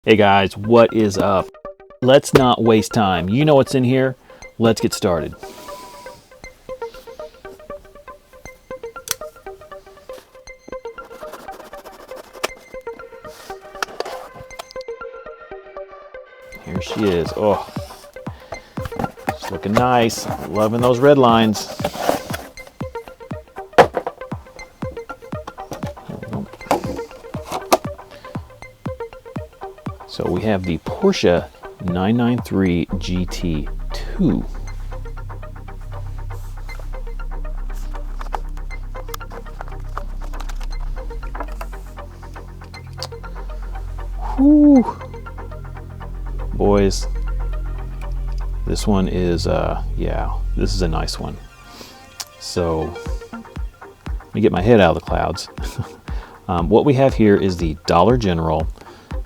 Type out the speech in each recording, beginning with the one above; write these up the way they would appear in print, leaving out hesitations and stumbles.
Hey guys, what is up? Let's not waste time. You know what's in here. Let's get started. Here she is. Oh, she's looking nice. Loving those red lines. So we have the Porsche 993 GT2. Whew. Boys, this one is, yeah, this is a nice one. So, let me get my head out of the clouds. What we have here is the Dollar General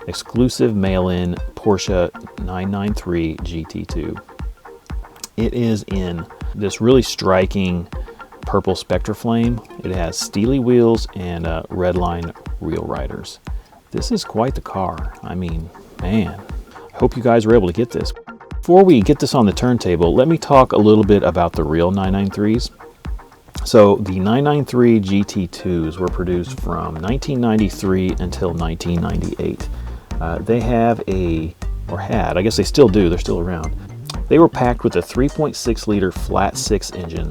exclusive mail-in Porsche 993 GT2. It is in this really striking purple Spectra Flame. It has steely wheels and red line reel riders. This is quite the car. I mean, man, I hope you guys were able to get this. Before we get this on the turntable, let me talk a little bit about the real 993s. So the 993 GT2s were produced from 1993 until 1998. They have or had, I guess they still do, they're still around. They were packed with a 3.6 liter flat six engine,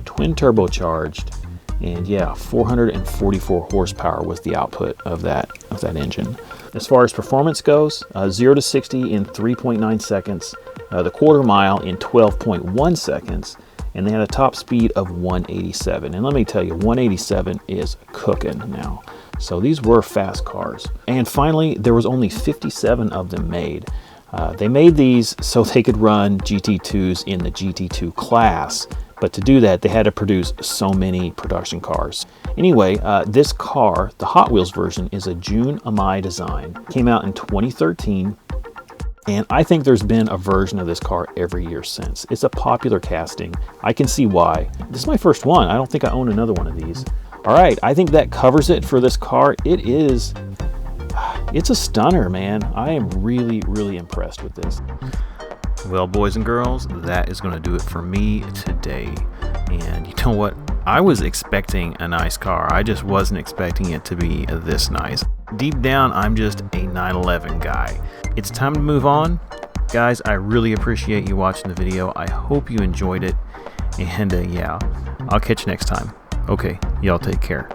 twin turbocharged, and yeah, 444 horsepower was the output of that engine. As far as performance goes, 0 to 60 in 3.9 seconds, the quarter mile in 12.1 seconds, and they had a top speed of 187. And let me tell you, 187 is cooking now. So these were fast cars. And finally, there was only 57 of them made. They made these so they could run GT2s in the GT2 class. But to do that, they had to produce so many production cars. Anyway, this car, the Hot Wheels version, is a Jun Amai design. Came out in 2013. And I think there's been a version of this car every year since. It's a popular casting. I can see why. This is my first one. I don't think I own another one of these. All right, I think that covers it for this car. It's a stunner, man. I am really, really impressed with this. Well, boys and girls, that is going to do it for me today. And you know what? I was expecting a nice car. I just wasn't expecting it to be this nice. Deep down, I'm just a 911 guy. It's time to move on. Guys, I really appreciate you watching the video. I hope you enjoyed it. And yeah, I'll catch you next time. Okay, y'all take care.